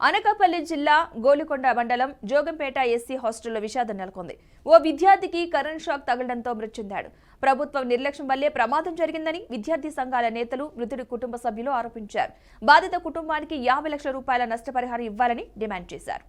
అనకాపల్లి జిల్లా గోలుకొండ మండలం జోగంపేట ఎస్సీ హాస్టల్లో విషాదం నెలకొంది. ఓ విద్యార్థికి కరెంట్ షాక్ తగలడంతో మృతి చెందాడు. ప్రభుత్వం నిర్లక్ష్యం వల్లే ప్రమాదం జరిగిందని విద్యార్థి సంఘాల నేతలు, మృతుడి కుటుంబ సభ్యులు ఆరోపించారు. బాధిత కుటుంబానికి 50 లక్షల రూపాయల నష్టపరిహారం ఇవ్వాలని డిమాండ్ చేశారు.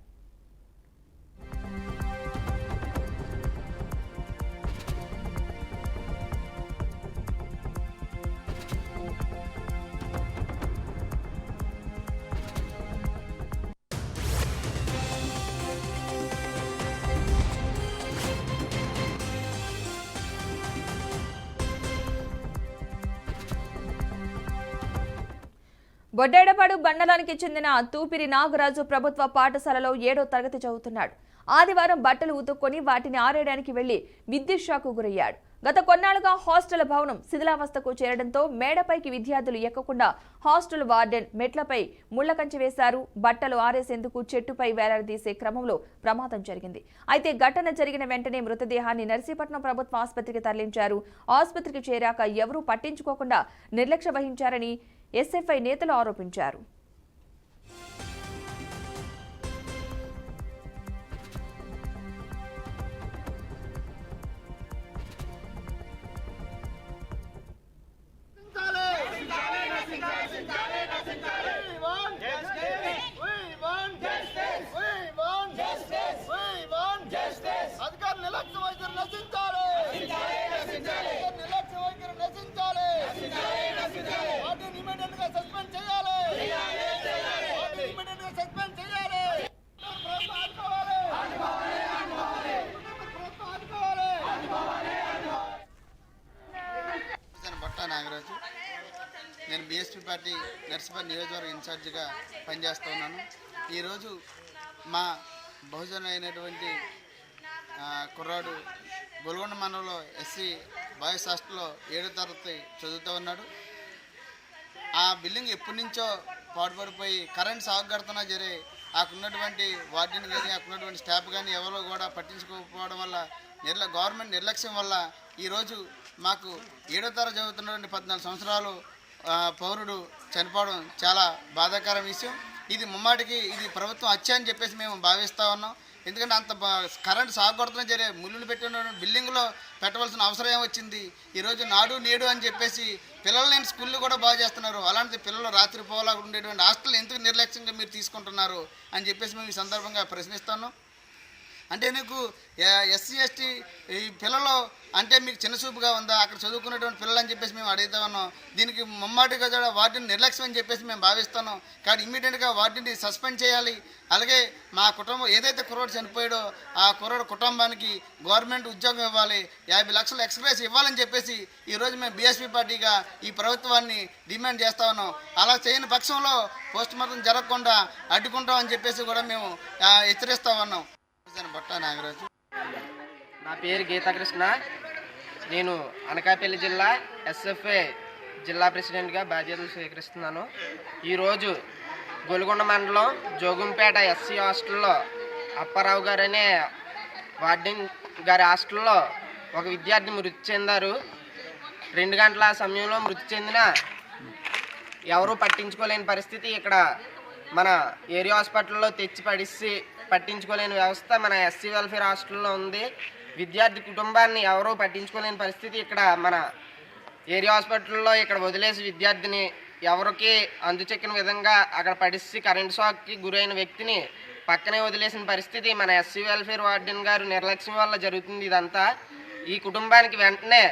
బొడ్డేడపాడు మండలానికి చెందిన తూపిరి నాగరాజు ప్రభుత్వ పాఠశాలలో 7వ తరగతి చదువుతున్నాడు. ఆదివారం బట్టలు ఉతుక్కొని వాటిని ఆరేయడానికి వెళ్లి విద్యుత్ షాకు గురయ్యాడు. గత కొన్నాళ్లుగా హాస్టల్ భవనం శిథిలావస్థకు చేరడంతో మేడపైకి విద్యార్థులు ఎక్కకుండా హాస్టల్ వార్డెన్ మెట్లపై ముళ్ల కంచె వేశారు. బట్టలు ఆరేసేందుకు చెట్టుపై వేలాడదీసే క్రమంలో ప్రమాదం జరిగింది. అయితే ఘటన జరిగిన వెంటనే మృతదేహాన్ని నర్సీపట్నం ప్రభుత్వ ఆసుపత్రికి తరలించారు. ఆసుపత్రికి చేరాక ఎవరూ పట్టించుకోకుండా నిర్లక్ష్యం వహించారని ఎస్ఎఫ్ఐ నేతలు ఆరోపించారు. నాగరాజు, నేను బీఎస్పీ పార్టీ నర్సీపట్నం నియోజకవర్గ ఇన్ఛార్జిగా పనిచేస్తూ ఉన్నాను. ఈరోజు మా బహుజన అయినటువంటి కుర్రాడు గోల్కొండ మండలంలో ఎస్సీ బాయ్స్ హాస్టల్లో 7వ తరగతి చదువుతూ ఉన్నాడు. ఆ బిల్డింగ్ ఎప్పటి నుంచో పాడుపడిపోయి కరెంట్ షాక్ కడుతున్నా జరే అక్కడున్నటువంటి వార్డెన్ కానీ అక్కడున్నటువంటి స్టాఫ్ కానీ ఎవరో కూడా పట్టించుకోకపోవడం వల్ల గవర్నమెంట్ నిర్లక్ష్యం వల్ల ఈరోజు మాకు 7వ తరగతి చదువుతున్నటువంటి 14 సంవత్సరాలు పౌరుడు చనిపోవడం చాలా బాధాకర విషయం. ఇది ముమ్మాటికి ఇది ప్రభుత్వం హత్య అని చెప్పేసి మేము భావిస్తూ ఉన్నాం. ఎందుకంటే అంత కరెంట్ షాక్ కొడుతున్న జరే ముళ్ళులు పెట్టిన బిల్డింగ్లో పెట్టవలసిన అవసరం ఏమొచ్చింది? ఈరోజు నాడు నేడు అని చెప్పేసి పిల్లలు లేని స్కూళ్ళు కూడా బాగు చేస్తున్నారు. అలాంటి పిల్లలు రాత్రి పోవాలా ఉండేటువంటి హాస్టల్ ఎందుకు నిర్లక్ష్యంగా మీరు తీసుకుంటున్నారు అని చెప్పేసి మేము ఈ సందర్భంగా ప్రశ్నిస్తున్నాం. అంటే నీకు ఎస్సీ ఎస్టీ ఈ పిల్లలు అంటే మీకు చిన్నచూపుగా ఉందా? అక్కడ చదువుకున్నటువంటి పిల్లలు అని చెప్పేసి మేము అడుగుతా ఉన్నాం. దీనికి ముమ్మాటిగా వార్డెన్ నిర్లక్ష్యం అని చెప్పేసి మేము భావిస్తున్నాం. కానీ ఇమ్మీడియట్గా వార్డెన్ని సస్పెండ్ చేయాలి. అలాగే మా కుటుంబం ఏదైతే కుర్రోడు చనిపోయాడో ఆ కుర్రోడు కుటుంబానికి గవర్నమెంట్ ఉద్యోగం ఇవ్వాలి, 50 లక్షలు ఎక్స్ప్రెస్ ఇవ్వాలని చెప్పేసి ఈరోజు మేము బీఎస్పీ పార్టీగా ఈ ప్రభుత్వాన్ని డిమాండ్ చేస్తూ ఉన్నాం. అలా చేయని పక్షంలో పోస్ట్మార్టం జరగకుండా అడ్డుకుంటామని చెప్పేసి కూడా మేము హెచ్చరిస్తూ ఉన్నాం. బొట్ట నాగరాజు, నా పేరు గీతాకృష్ణ. నేను అనకాపల్లి జిల్లా ఎస్ఎఫ్ఐ జిల్లా ప్రెసిడెంట్గా బాధ్యతలు స్వీకరిస్తున్నాను. ఈరోజు గోలుకొండ మండలం జోగంపేట ఎస్సీ హాస్టల్లో అప్పారావు గారు అనే వార్డెన్ గారి హాస్టల్లో ఒక విద్యార్థి మృతి చెందారు. 2 గంటల సమయంలో మృతి చెందిన ఎవరూ పట్టించుకోలేని పరిస్థితి ఇక్కడ మన ఏరియా హాస్పిటల్లో తెచ్చి పట్టించుకోలేని వ్యవస్థ మన ఎస్సీ వెల్ఫేర్ హాస్టల్లో ఉంది. విద్యార్థి కుటుంబాన్ని ఎవరూ పట్టించుకోలేని పరిస్థితి ఇక్కడ మన ఏరియా హాస్పిటల్లో ఇక్కడ వదిలేసి విద్యార్థిని ఎవరికి అందుచెక్కిన విధంగా అక్కడ పడిసి కరెంట్ షాక్కి గురైన వ్యక్తిని పక్కనే వదిలేసిన పరిస్థితి మన ఎస్సీ వెల్ఫేర్ వార్డెన్ గారు నిర్లక్ష్యం వల్ల జరుగుతుంది. ఇదంతా ఈ కుటుంబానికి వెంటనే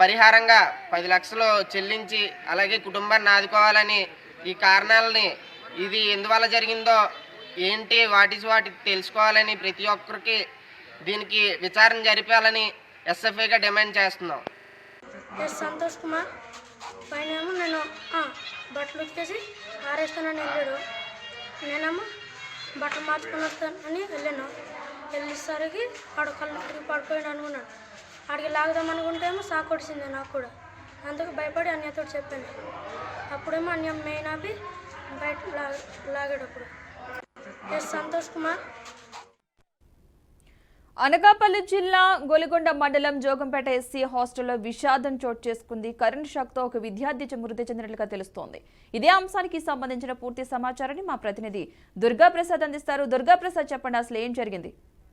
పరిహారంగా 10 లక్షలు చెల్లించి అలాగే కుటుంబాన్ని ఆదుకోవాలని, ఈ కారణాలని ఇది ఎందువల్ల జరిగిందో ఏంటి వాటి తెలుసుకోవాలని ప్రతి ఒక్కరికి దీనికి విచారణ జరిపాలని ఎస్ఎఫ్ఐగా డిమాండ్ చేస్తున్నాం. సంతోష్ కుమార్ పైన నేను బట్టలు ఉతికేసి ఆరేస్తానని వెళ్ళాడు. నేనేమో బట్టలు మార్చుకొని వస్తానని వెళ్ళాను. వెళ్ళేసరికి ఆడు కళ్ళు తిరిగి పడిపోయాడు అనుకున్నాను. ఆడికి లాగుదాం అనుకుంటేమో సాకు వచ్చింది నాకు కూడా. అందుకు భయపడి అన్యతో చెప్పాను. అప్పుడేమో అన్య మెయిన్ ఆపి బయట లాగాడు. అప్పుడు సంతోష్ కుమార్. అనకాపల్లి జిల్లా గొలుగొండ మండలం జోగంపేట ఎస్సీ హాస్టల్లో విషాదం చోటు చేసుకుంది. కరెంట్ షాక్తో ఒక విద్యార్థి మృతి చెందినట్లుగా తెలుస్తోంది. ఇదే అంశానికి సంబంధించిన పూర్తి సమాచారాన్ని మా ప్రతినిధి దుర్గాప్రసాద్ అందిస్తారు. దుర్గాప్రసాద్, చెప్పండి, అసలు ఏం జరిగింది?